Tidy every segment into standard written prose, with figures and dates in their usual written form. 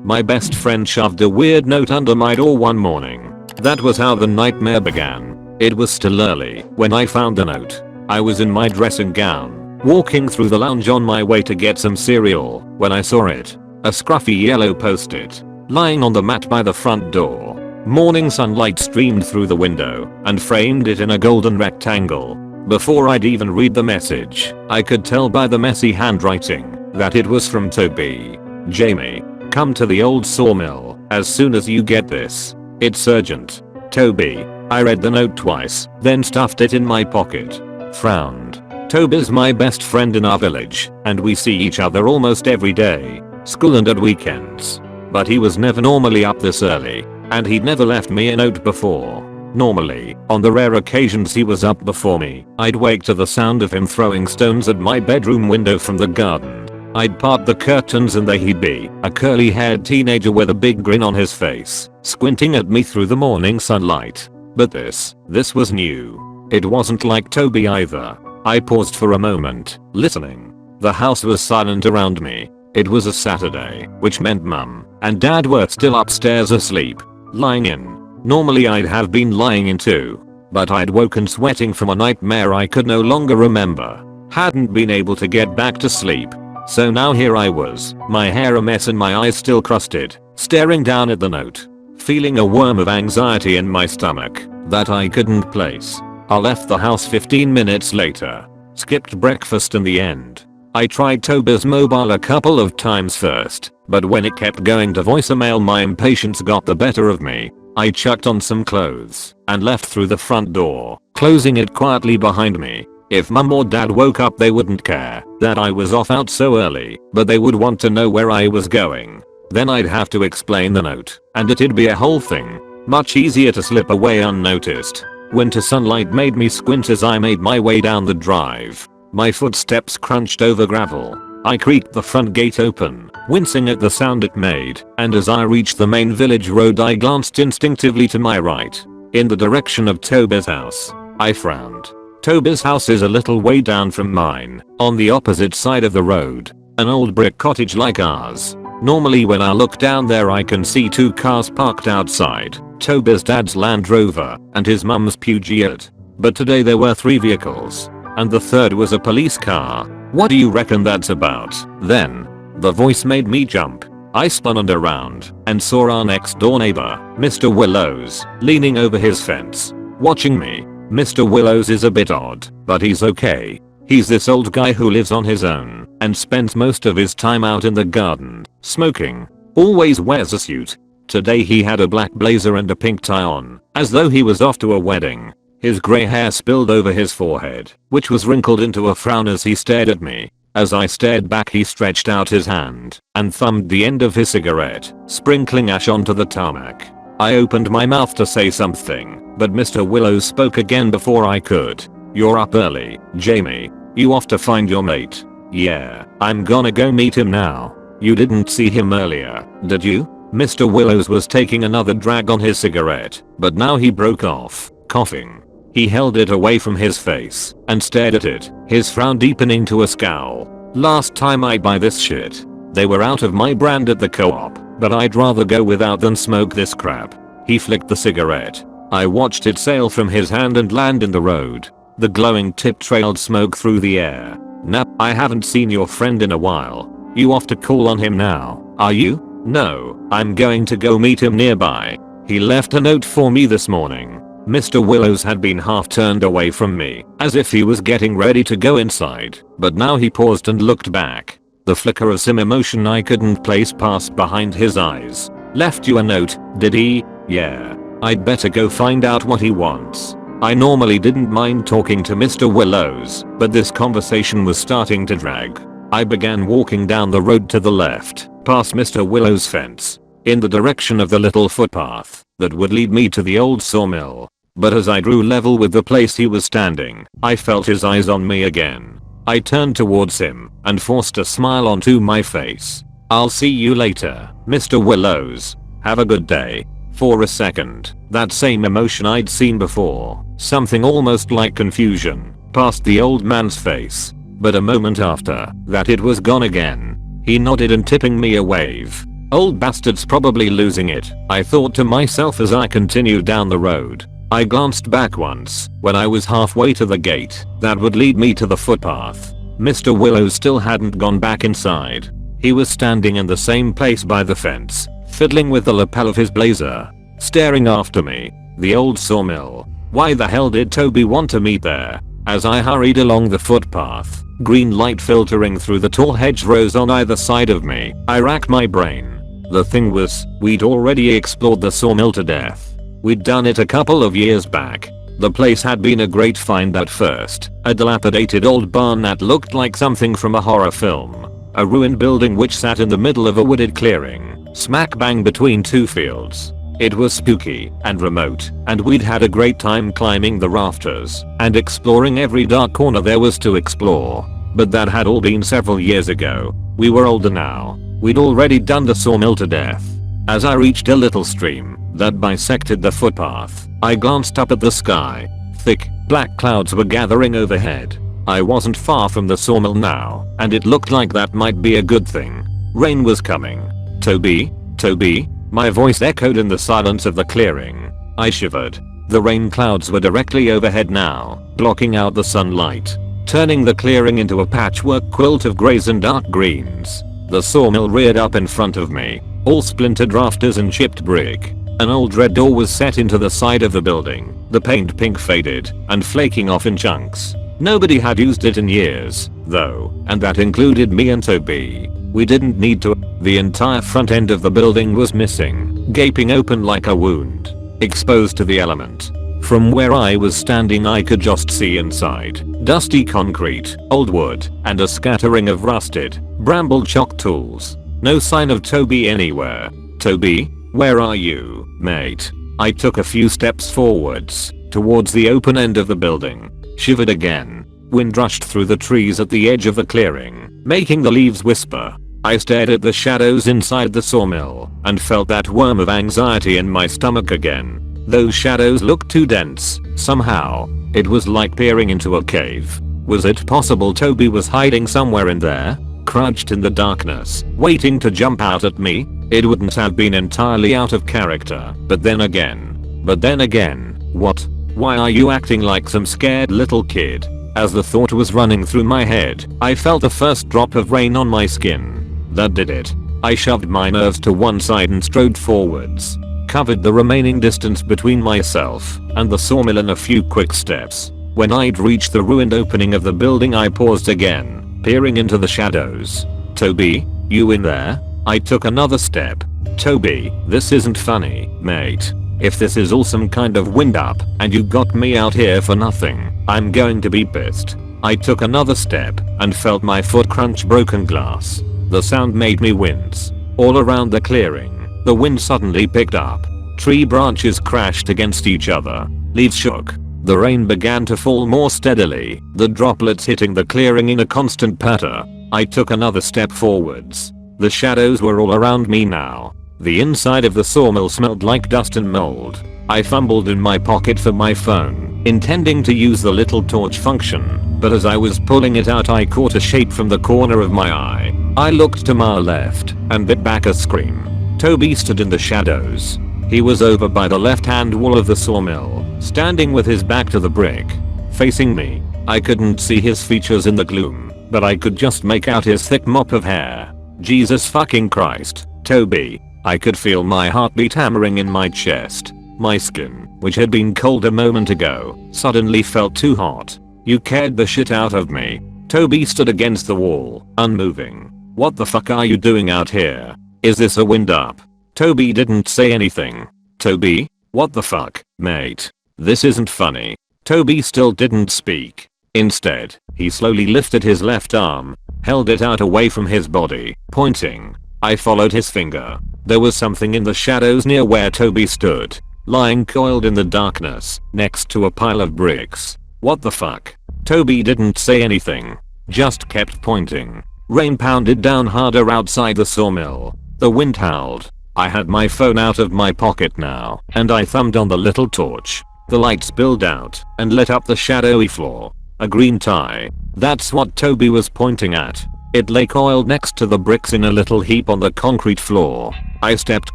My best friend shoved a weird note under my door one morning. That was how the nightmare began. It was still early when I found the note. I was in my dressing gown, walking through the lounge on my way to get some cereal, when I saw it. A scruffy yellow post-it, lying on the mat by the front door. Morning sunlight streamed through the window and framed it in a golden rectangle. Before I'd even read the message, I could tell by the messy handwriting that it was from Toby. Jamie, come to the old sawmill as soon as you get this. It's urgent. Toby. I read the note twice, then stuffed it in my pocket. Frowned. Toby's my best friend in our village, and we see each other almost every day, school and at weekends. But he was never normally up this early, and he'd never left me a note before. Normally, on the rare occasions he was up before me, I'd wake to the sound of him throwing stones at my bedroom window from the garden. I'd part the curtains and there he'd be, a curly-haired teenager with a big grin on his face, squinting at me through the morning sunlight. But this was new. It wasn't like Toby either. I paused for a moment, listening. The house was silent around me. It was a Saturday, which meant Mum and Dad were still upstairs asleep, lying in. Normally I'd have been lying in too, but I'd woken sweating from a nightmare I could no longer remember. Hadn't been able to get back to sleep. So now here I was, my hair a mess and my eyes still crusted, staring down at the note, feeling a worm of anxiety in my stomach that I couldn't place. I left the house 15 minutes later, skipped breakfast in the end. I tried Toby's mobile a couple of times first, but when it kept going to voicemail my impatience got the better of me. I chucked on some clothes and left through the front door, closing it quietly behind me. If Mum or Dad woke up they wouldn't care that I was off out so early, but they would want to know where I was going. Then I'd have to explain the note, and it'd be a whole thing. Much easier to slip away unnoticed. Winter sunlight made me squint as I made my way down the drive. My footsteps crunched over gravel. I creaked the front gate open, wincing at the sound it made, and as I reached the main village road I glanced instinctively to my right, in the direction of Toby's house. I frowned. Toby's house is a little way down from mine, on the opposite side of the road. An old brick cottage like ours. Normally when I look down there I can see two cars parked outside, Toby's dad's Land Rover and his mum's Peugeot. But today there were 3 vehicles, and the third was a police car. What do you reckon that's about? Then, the voice made me jump. I spun around and saw our next door neighbor, Mr. Willows, leaning over his fence, watching me. Mr. Willows is a bit odd, but he's okay. He's this old guy who lives on his own and spends most of his time out in the garden, smoking. Always wears a suit. Today he had a black blazer and a pink tie on, as though he was off to a wedding. His grey hair spilled over his forehead, which was wrinkled into a frown as he stared at me. As I stared back he stretched out his hand and thumbed the end of his cigarette, sprinkling ash onto the tarmac. I opened my mouth to say something, but Mr. Willows spoke again before I could. You're up early, Jamie. You off to find your mate? Yeah, I'm gonna go meet him now. You didn't see him earlier, did you? Mr. Willows was taking another drag on his cigarette, but now he broke off, coughing. He held it away from his face and stared at it, his frown deepening to a scowl. Last time I'd buy this shit. They were out of my brand at the co-op, but I'd rather go without than smoke this crap. He flicked the cigarette. I watched it sail from his hand and land in the road. The glowing tip trailed smoke through the air. Nah, I haven't seen your friend in a while. You off to call on him now, are you? No, I'm going to go meet him nearby. He left a note for me this morning. Mr. Willows had been half turned away from me, as if he was getting ready to go inside, but now he paused and looked back. The flicker of some emotion I couldn't place passed behind his eyes. Left you a note, did he? Yeah. I'd better go find out what he wants. I normally didn't mind talking to Mr. Willows, but this conversation was starting to drag. I began walking down the road to the left, past Mr. Willows' fence, in the direction of the little footpath that would lead me to the old sawmill. But as I drew level with the place he was standing, I felt his eyes on me again. I turned towards him and forced a smile onto my face. I'll see you later, Mr. Willows. Have a good day. For a second, that same emotion I'd seen before, something almost like confusion, passed the old man's face. but a moment after that it was gone again. He nodded and tipping me a wave. Old bastard's probably losing it, I thought to myself as I continued down the road. I glanced back once when I was halfway to the gate that would lead me to the footpath. Mr. Willows still hadn't gone back inside. He was standing in the same place by the fence, fiddling with the lapel of his blazer, staring after me. The old sawmill. Why the hell did Toby want to meet there? As I hurried along the footpath, green light filtering through the tall hedgerows on either side of me, I racked my brain. The thing was, we'd already explored the sawmill to death. We'd done it a couple of years back. The place had been a great find at first, a dilapidated old barn that looked like something from a horror film. A ruined building which sat in the middle of a wooded clearing, smack bang between two fields. It was spooky and remote, and we'd had a great time climbing the rafters and exploring every dark corner there was to explore. But that had all been several years ago. We were older now. We'd already done the sawmill to death. As I reached a little stream that bisected the footpath, I glanced up at the sky. Thick, black clouds were gathering overhead. I wasn't far from the sawmill now, and it looked like that might be a good thing. Rain was coming. Toby? Toby? My voice echoed in the silence of the clearing. I shivered. The rain clouds were directly overhead now, blocking out the sunlight, turning the clearing into a patchwork quilt of greys and dark greens. The sawmill reared up in front of me, all splintered rafters and chipped brick. An old red door was set into the side of the building, the paint pink faded and flaking off in chunks. Nobody had used it in years, though, and that included me and Toby. We didn't need to. The entire front end of the building was missing, gaping open like a wound, exposed to the element. From where I was standing I could just see inside. Dusty concrete, old wood, and a scattering of rusted, bramble chalk tools. No sign of Toby anywhere. Toby? Where are you, mate? I took a few steps forwards, towards the open end of the building. Shivered again. Wind rushed through the trees at the edge of the clearing, making the leaves whisper. I stared at the shadows inside the sawmill and felt that worm of anxiety in my stomach again. Those shadows looked too dense, somehow. It was like peering into a cave. Was it possible Toby was hiding somewhere in there? Crouched in the darkness, waiting to jump out at me? It wouldn't have been entirely out of character, but then again, what? Why are you acting like some scared little kid? As the thought was running through my head, I felt the first drop of rain on my skin. That did it. I shoved my nerves to one side and strode forwards. Covered the remaining distance between myself and the sawmill in a few quick steps. When I'd reached the ruined opening of the building I paused again, peering into the shadows. Toby? You in there? I took another step. Toby, this isn't funny, mate. If this is all some kind of wind up and you got me out here for nothing, I'm going to be pissed. I took another step and felt my foot crunch broken glass. The sound made me wince. All around the clearing, the wind suddenly picked up. Tree branches crashed against each other. Leaves shook. The rain began to fall more steadily, the droplets hitting the clearing in a constant patter. I took another step forwards. The shadows were all around me now. The inside of the sawmill smelled like dust and mold. I fumbled in my pocket for my phone, intending to use the little torch function, but as I was pulling it out I caught a shape from the corner of my eye. I looked to my left and bit back a scream. Toby stood in the shadows. He was over by the left-hand wall of the sawmill, standing with his back to the brick, facing me. I couldn't see his features in the gloom, but I could just make out his thick mop of hair. Jesus fucking Christ, Toby. I could feel my heartbeat hammering in my chest. My skin, which had been cold a moment ago, suddenly felt too hot. You scared the shit out of me. Toby stood against the wall, unmoving. What the fuck are you doing out here? Is this a wind up? Toby didn't say anything. Toby? What the fuck, mate? This isn't funny. Toby still didn't speak. Instead, he slowly lifted his left arm, held it out away from his body, pointing. I followed his finger. There was something in the shadows near where Toby stood, lying coiled in the darkness, next to a pile of bricks. What the fuck? Toby didn't say anything, just kept pointing. Rain pounded down harder outside the sawmill. The wind howled. I had my phone out of my pocket now, and I thumbed on the little torch. The light spilled out and lit up the shadowy floor. A green tie, That's what Toby was pointing at. It lay coiled next to the bricks in a little heap on the concrete floor. I stepped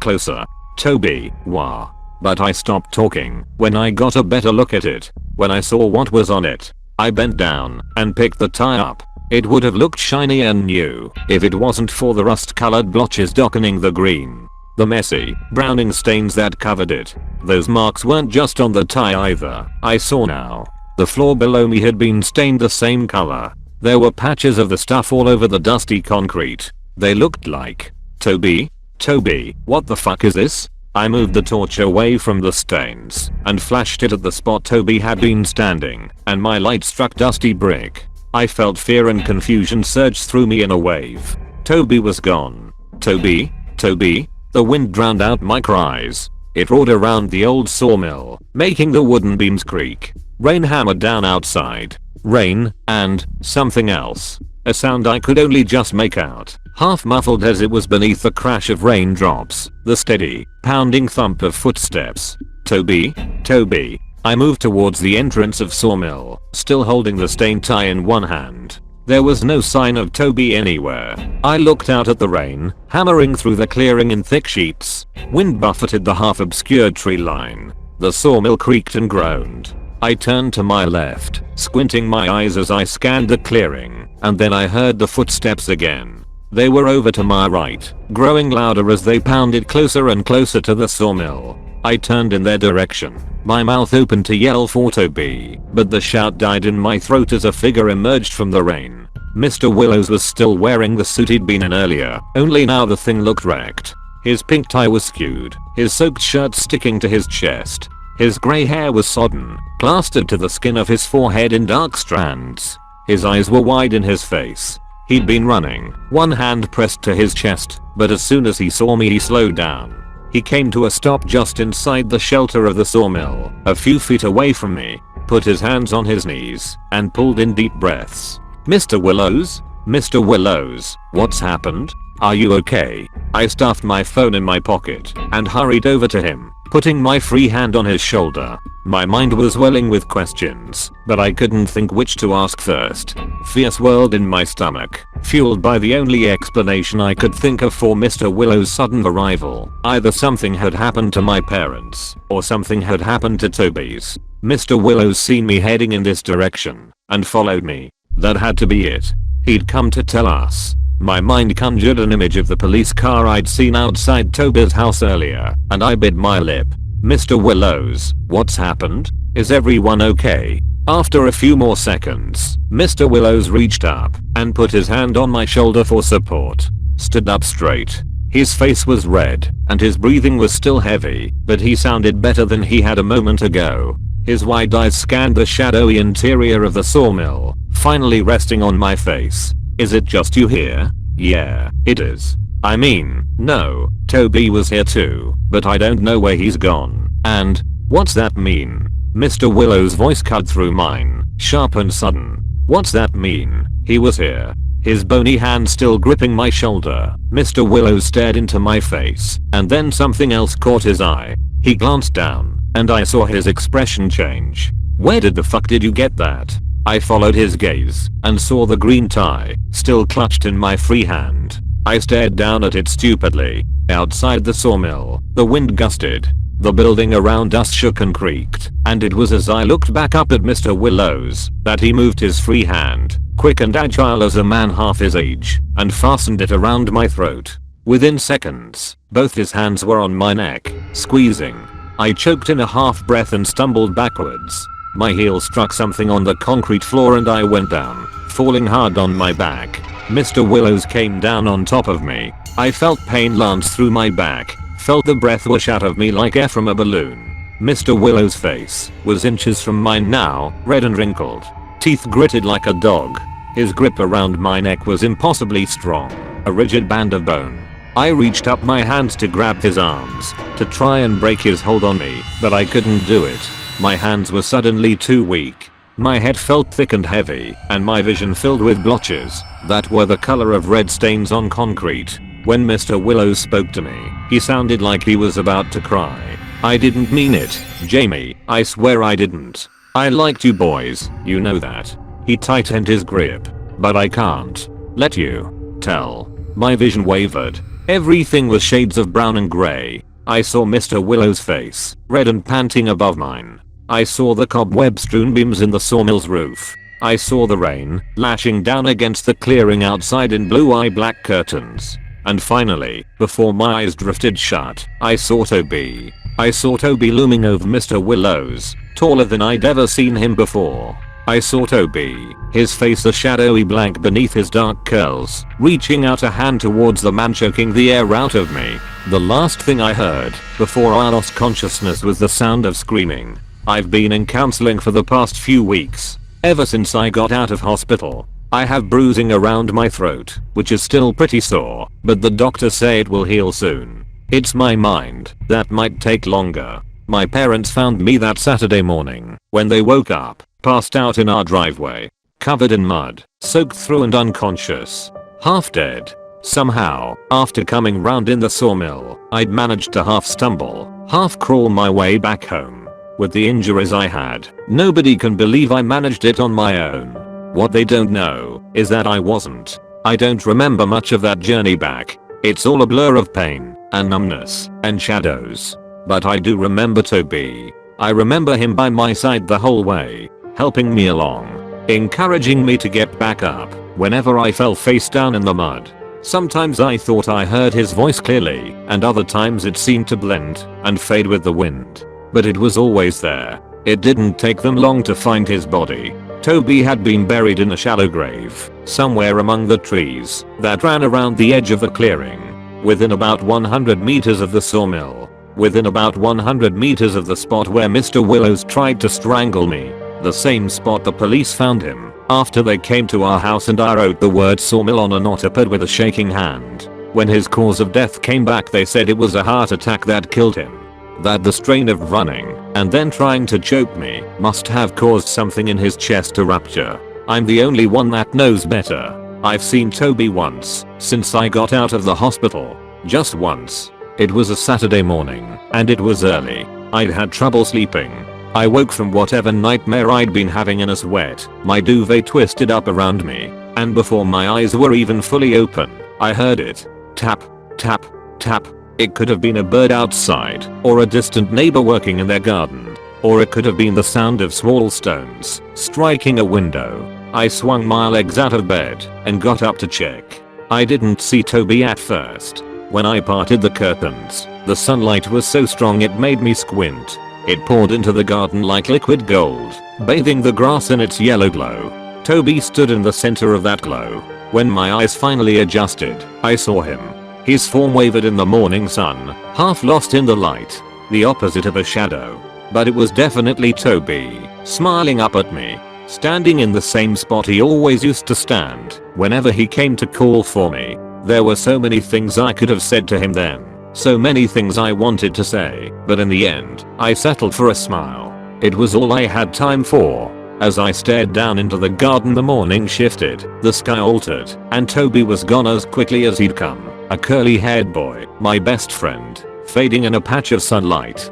closer. Toby, wah. But I stopped talking when I got a better look at it. When I saw what was on it, I bent down and picked the tie up. It would have looked shiny and new if it wasn't for the rust-colored blotches darkening the green. The messy, browning stains that covered it. Those marks weren't just on the tie either. I saw now. The floor below me had been stained the same color. There were patches of the stuff all over the dusty concrete. They looked like... Toby? Toby, what the fuck is this? I moved the torch away from the stains and flashed it at the spot Toby had been standing, and my light struck dusty brick. I felt fear and confusion surge through me in a wave. Toby was gone. Toby? Toby? The wind drowned out my cries. It roared around the old sawmill, making the wooden beams creak. Rain hammered down outside. Rain, and something else. A sound I could only just make out, half muffled as it was beneath the crash of raindrops, the steady, pounding thump of footsteps. Toby? Toby. I moved towards the entrance of sawmill, still holding the stained tie in one hand. There was no sign of Toby anywhere. I looked out at the rain, hammering through the clearing in thick sheets. Wind buffeted the half-obscured tree line. The sawmill creaked and groaned. I turned to my left, squinting my eyes as I scanned the clearing, and then I heard the footsteps again. They were over to my right, growing louder as they pounded closer and closer to the sawmill. I turned in their direction, my mouth open to yell for Toby, but the shout died in my throat as a figure emerged from the rain. Mr. Willows was still wearing the suit he'd been in earlier, only now the thing looked wrecked. His pink tie was skewed, his soaked shirt sticking to his chest. His grey hair was sodden, plastered to the skin of his forehead in dark strands. His eyes were wide in his face. He'd been running, one hand pressed to his chest, but as soon as he saw me he slowed down. He came to a stop just inside the shelter of the sawmill, a few feet away from me, put his hands on his knees, and pulled in deep breaths. Mr. Willows? Mr. Willows, what's happened? Are you okay? I stuffed my phone in my pocket and hurried over to him, putting my free hand on his shoulder. My mind was welling with questions, but I couldn't think which to ask first. Fear swirled in my stomach, fueled by the only explanation I could think of for Mr. Willow's sudden arrival. Either something had happened to my parents, or something had happened to Toby's. Mr. Willows seen me heading in this direction, and followed me. That had to be it. He'd come to tell us. My mind conjured an image of the police car I'd seen outside Toby's house earlier, and I bit my lip. Mr. Willows, what's happened? Is everyone okay? After a few more seconds, Mr. Willows reached up and put his hand on my shoulder for support. Stood up straight. His face was red, and his breathing was still heavy, but he sounded better than he had a moment ago. His wide eyes scanned the shadowy interior of the sawmill, finally resting on my face. Is it just you here? Yeah, it is. I mean, no, Toby was here too, but I don't know where he's gone. And, what's that mean? Mr. Willow's voice cut through mine, sharp and sudden. What's that mean? He was here. His bony hand still gripping my shoulder. Mr. Willows stared into my face, and then something else caught his eye. He glanced down, and I saw his expression change. Where the fuck did you get that? I followed his gaze and saw the green tie still clutched in my free hand. I stared down at it stupidly. Outside the sawmill, the wind gusted. The building around us shook and creaked, and it was as I looked back up at Mr. Willows that he moved his free hand, quick and agile as a man half his age, and fastened it around my throat. Within seconds, both his hands were on my neck, squeezing. I choked in a half breath and stumbled backwards. My heel struck something on the concrete floor and I went down, falling hard on my back. Mr. Willows came down on top of me. I felt pain lance through my back, felt the breath whoosh out of me like air from a balloon. Mr. Willow's face was inches from mine now, red and wrinkled, teeth gritted like a dog. His grip around my neck was impossibly strong, a rigid band of bone. I reached up my hands to grab his arms, to try and break his hold on me, but I couldn't do it. My hands were suddenly too weak. My head felt thick and heavy, and my vision filled with blotches that were the color of red stains on concrete. When Mr. Willows spoke to me, he sounded like he was about to cry. I didn't mean it, Jamie, I swear I didn't. I liked you boys, you know that. He tightened his grip. But I can't let you tell. My vision wavered. Everything was shades of brown and grey. I saw Mr. Willow's face, red and panting above mine. I saw the cobweb-strewn beams in the sawmill's roof. I saw the rain lashing down against the clearing outside in blue-eye black curtains. And finally, before my eyes drifted shut, I saw Toby. I saw Toby looming over Mr. Willows, taller than I'd ever seen him before. I saw Toby, his face a shadowy blank beneath his dark curls, reaching out a hand towards the man, choking the air out of me. The last thing I heard, before I lost consciousness, was the sound of screaming. I've been in counseling for the past few weeks. Ever since I got out of hospital. I have bruising around my throat, which is still pretty sore, but the doctors say it will heal soon. It's my mind that might take longer. My parents found me that Saturday morning when they woke up, passed out in our driveway, covered in mud, soaked through and unconscious, half dead. Somehow, after coming round in the sawmill, I'd managed to half stumble, half crawl my way back home. With the injuries I had, nobody can believe I managed it on my own. What they don't know is that I wasn't. I don't remember much of that journey back. It's all a blur of pain and numbness and shadows. But I do remember Toby. I remember him by my side the whole way, helping me along, encouraging me to get back up whenever I fell face down in the mud. Sometimes I thought I heard his voice clearly, and other times it seemed to blend and fade with the wind. But it was always there. It didn't take them long to find his body. Toby had been buried in a shallow grave, somewhere among the trees that ran around the edge of the clearing, within about 100 meters of the sawmill, within about 100 meters of the spot where Mr. Willows tried to strangle me, the same spot the police found him after they came to our house, and I wrote the word sawmill on a notepad with a shaking hand. When his cause of death came back, they said it was a heart attack that killed him. That the strain of running and then trying to choke me must have caused something in his chest to rupture. I'm the only one that knows better. I've seen Toby once since I got out of the hospital. Just once. It was a Saturday morning and it was early. I'd had trouble sleeping. I woke from whatever nightmare I'd been having in a sweat, my duvet twisted up around me, and before my eyes were even fully open, I heard it. Tap, tap, tap. It could have been a bird outside, or a distant neighbor working in their garden, or it could have been the sound of small stones striking a window. I swung my legs out of bed and got up to check. I didn't see Toby at first. When I parted the curtains, the sunlight was so strong it made me squint. It poured into the garden like liquid gold, bathing the grass in its yellow glow. Toby stood in the center of that glow. When my eyes finally adjusted, I saw him. His form wavered in the morning sun, half lost in the light, the opposite of a shadow. But it was definitely Toby, smiling up at me, standing in the same spot he always used to stand whenever he came to call for me. There were so many things I could have said to him then, so many things I wanted to say, but in the end, I settled for a smile. It was all I had time for. As I stared down into the garden, the morning shifted, the sky altered, and Toby was gone as quickly as he'd come. A curly-haired boy, my best friend, fading in a patch of sunlight.